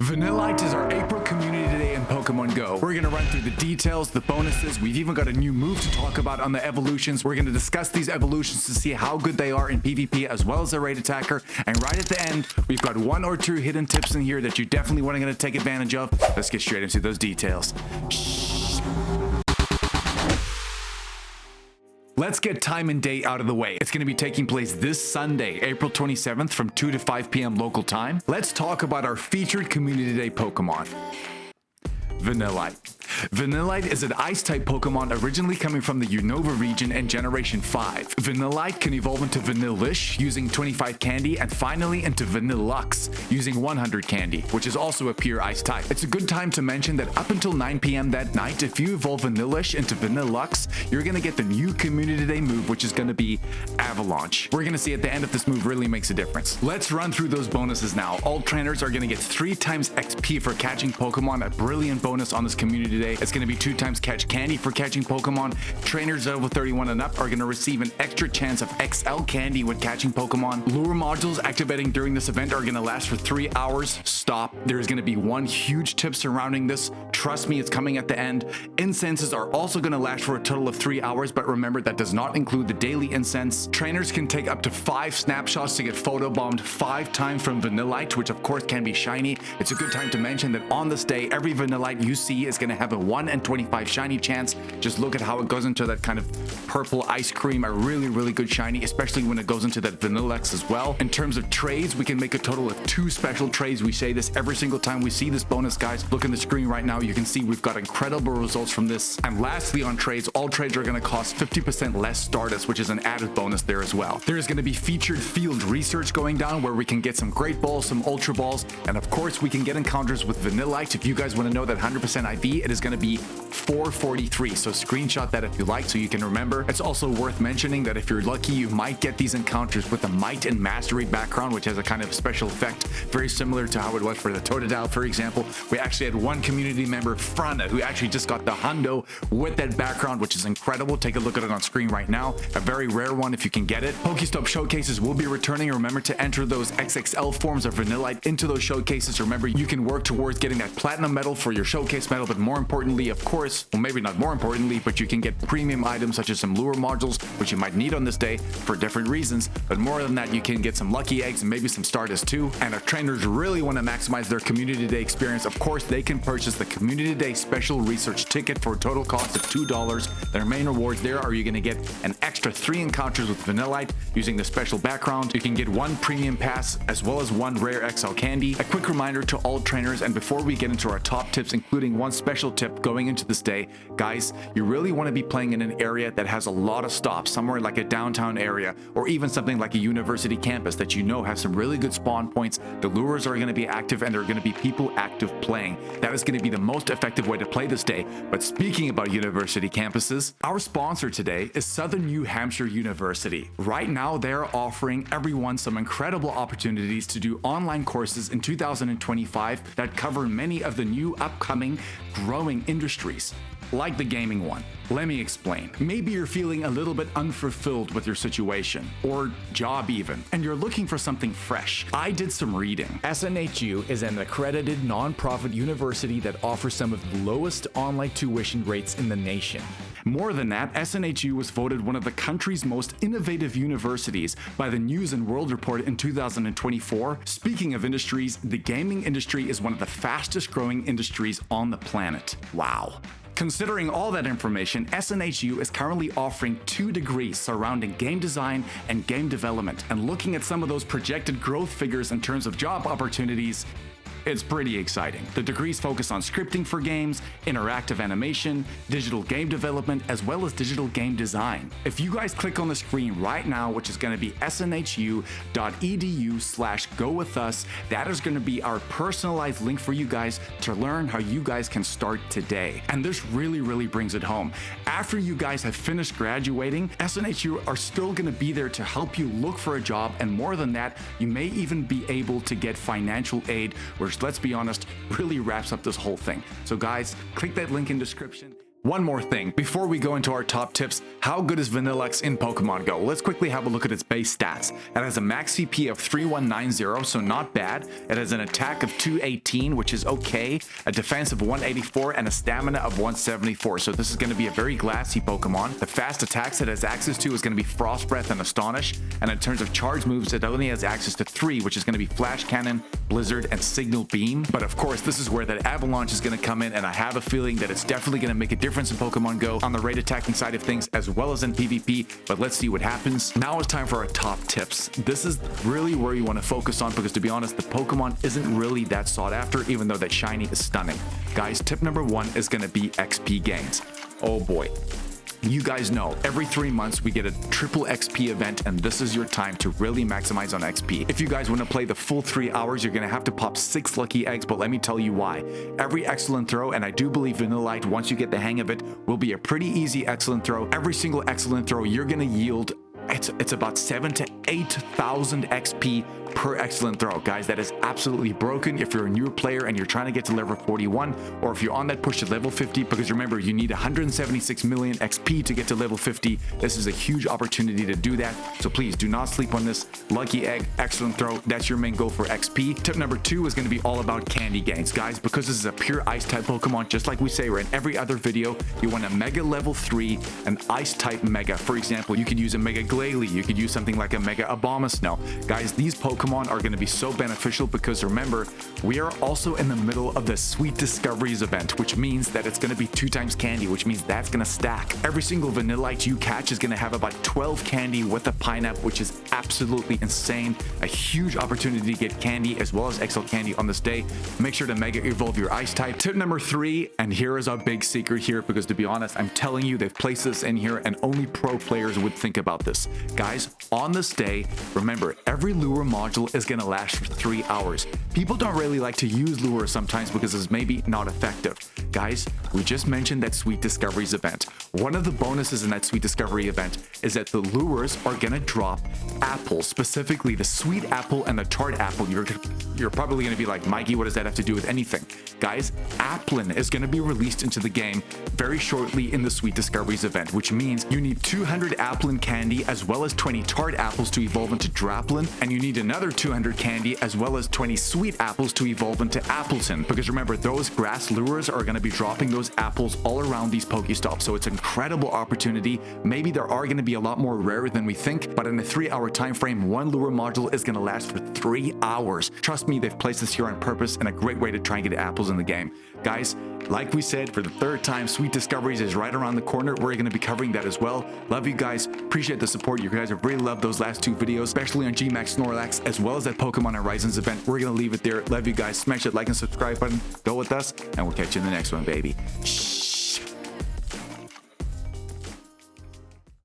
Vanillite is our April community day in Pokemon Go. We're gonna run through the details, the bonuses. We've even got a new move to talk about on the evolutions. We're gonna discuss these evolutions to see how good they are in PvP as well as a raid attacker. And right at the end, we've got one or two hidden tips in here that you definitely want to take advantage of. Let's get straight into those details. Let's get time and date out of the way. It's going to be taking place this Sunday, April 27th from 2 to 5 p.m. local time. Let's talk about our featured Community Day Pokemon. Vanillite. Vanillite is an Ice-type Pokemon originally coming from the Unova region in Generation 5. Vanillite can evolve into Vanilluxe using 25 candy and finally into Vanilluxe using 100 candy, which is also a pure Ice-type. It's a good time to mention that up until 9 p.m. that night, if you evolve Vanilluxe into Vanilluxe, you're going to get the new Community Day move, which is going to be Avalanche. We're going to see at the end if this move really makes a difference. Let's run through those bonuses now. All trainers are going to get 3 times XP for catching Pokemon, a brilliant bonus on this Community Day. It's going to be 2 times catch candy for catching Pokemon. Trainers level 31 and up are going to receive an extra chance of XL candy with catching Pokemon. Lure modules activating during this event are going to last for 3 hours. Stop. There's going to be one huge tip surrounding this. Trust me, it's coming at the end. Incenses are also going to last for a total of 3 hours, but remember that does not include the daily incense. Trainers can take up to 5 snapshots to get photobombed 5 times from Vanillite, which of course can be shiny. It's a good time to mention that on this day, every Vanillite you see is going to have a 1 in 25 shiny chance. Just look at how it goes into that kind of purple ice cream, a really good shiny, especially when it goes into that Vanilluxe as well. In terms of trades, we can make a total of 2 special trades. We say this every single time we see this bonus, guys. Look at the screen right now. You can see we've got incredible results from this. And lastly, on trades, all trades are going to cost 50% less Stardust, which is an added bonus there as well. There's going to be featured field research going down where we can get some great balls, some ultra balls, and of course we can get encounters with Vanillite. If you guys want to know that 100% IV, it is going to be 443, so screenshot that if you like so you can remember. It's also worth mentioning that if you're lucky, you might get these encounters with the Might and Mastery background, which has a kind of special effect very similar to how it was for the Totodile, for example. We actually had one community member, Frana, who actually just got the hundo with that background, which is incredible. Take a look at it on screen right now. A very rare one if you can get it. Pokestop showcases will be returning. Remember to enter those XXL forms of Vanillite into those showcases. Remember, you can work towards getting that platinum medal for your showcase medal, but more importantly, of course, well, maybe not more importantly, but you can get premium items such as some lure modules, which you might need on this day for different reasons. But more than that, you can get some lucky eggs and maybe some Stardust too. And if trainers really want to maximize their Community Day experience, of course, they can purchase the Community Day Special Research Ticket for a total cost of $2. Their main rewards there are you're going to get an extra 3 encounters with Vanillite using the special background. You can get 1 premium pass as well as 1 rare XL candy. A quick reminder to all trainers, and before we get into our top tips, including one special tip going into this day, guys, you really want to be playing in an area that has a lot of stops, somewhere like a downtown area or even something like a university campus that you know has some really good spawn points. The lures are going to be active and there are going to be people active playing. That is going to be the most effective way to play this day. But speaking about university campuses, our sponsor today is Southern New Hampshire University. Right now, they're offering everyone some incredible opportunities to do online courses in 2025 that cover many of the new upcoming growing industries, like the gaming one. Let me explain. Maybe you're feeling a little bit unfulfilled with your situation or job even, and you're looking for something fresh. I did some reading. SNHU is an accredited nonprofit university that offers some of the lowest online tuition rates in the nation. More than that, SNHU was voted one of the country's most innovative universities by the News and World Report in 2024. Speaking of industries, the gaming industry is one of the fastest growing industries on the planet. Wow. Considering all that information, SNHU is currently offering 2 degrees surrounding game design and game development. And looking at some of those projected growth figures in terms of job opportunities, it's pretty exciting. The degrees focus on scripting for games, interactive animation, digital game development, as well as digital game design. If you guys click on the screen right now, which is going to be snhu.edu/go-with-us, that is going to be our personalized link for you guys to learn how you guys can start today. And this really brings it home. After you guys have finished graduating, SNHU are still going to be there to help you look for a job, and more than that, you may even be able to get financial aid, which, let's be honest, really wraps up this whole thing. So guys, click that link in description. One more thing, before we go into our top tips, how good is Vanilluxe in Pokemon Go? Let's quickly have a look at its base stats. It has a max CP of 3190, so not bad. It has an attack of 218, which is okay, a defense of 184, and a stamina of 174. So this is going to be a very glassy Pokemon. The fast attacks it has access to is going to be Frost Breath and Astonish, and in terms of charge moves, it only has access to 3, which is going to be Flash Cannon, Blizzard, and Signal Beam. But of course, this is where that Avalanche is going to come in, and I have a feeling that it's definitely going to make a difference in Pokemon Go on the raid attacking side of things as well as in PvP, but let's see what happens. Now it's time for our top tips. This is really where you want to focus on because, to be honest, the Pokemon isn't really that sought after, even though that shiny is stunning. Guys, tip number 1 is going to be XP gains. Oh boy. You guys know, every 3 months we get a triple XP event, and this is your time to really maximize on XP. If you guys want to play the full 3 hours, you're going to have to pop 6 lucky eggs, but let me tell you why. Every excellent throw, and I do believe Vanillite, once you get the hang of it, will be a pretty easy excellent throw. Every single excellent throw, you're going to yield, it's about 7,000 to 8,000 XP per excellent throw. Guys, that is absolutely broken if you're a newer player and you're trying to get to level 41, or if you're on that push to level 50, because remember, you need 176 million XP to get to level 50. This is a huge opportunity to do that, so please do not sleep on this. Lucky egg, excellent throw, that's your main goal for XP. Tip number 2 is going to be all about candy gains. Guys, because this is a pure ice type Pokemon, just like we say in every other video, you want a mega level 3, an ice type mega. For example, you could use a mega Glalie, you could use something like a mega Abomasnow. Guys, these Pokemon are going to be so beneficial because remember, we are also in the middle of the Sweet Discoveries event, which means that it's going to be 2 times candy, which means that's going to stack. Every single Vanillite you catch is going to have about 12 candy with a pineapple, which is absolutely insane. A huge opportunity to get candy as well as XL candy on this day. Make sure to mega evolve your ice type. Tip number 3, and here is our big secret here, because to be honest, I'm telling you, they've placed this in here and only pro players would think about this. Guys, on this day, remember, every lure module is going to last for 3 hours. People don't really like to use lures sometimes because it's maybe not effective. Guys, we just mentioned that Sweet Discoveries event. One of the bonuses in that Sweet Discovery event is that the lures are going to drop apples, specifically the sweet apple and the tart apple. You're probably going to be like, Mikey, what does that have to do with anything? Guys, Applin is going to be released into the game very shortly in the Sweet Discoveries event, which means you need 200 Applin candy as well as 20 tart apples to evolve into Draplin, and you need another 200 candy as well as 20 sweet apples to evolve into Appleton, because remember, those grass lures are going to be dropping those apples all around these Pokestops, so it's an incredible opportunity. Maybe there are going to be a lot more rare than we think, but in a 3-hour time frame, one lure module is going to last for 3 hours. Trust me, they've placed this here on purpose and a great way to try and get apples in the game. Guys, like we said, for the 3rd time, Sweet Discoveries is right around the corner. We're going to be covering that as well. Love you guys. Appreciate the support. You guys have really loved those last 2 videos, especially on G-Max Snorlax, as well as that Pokemon Horizons event. We're going to leave it there. Love you guys. Smash that like and subscribe button. Go with us, and we'll catch you in the next one, baby. Shh.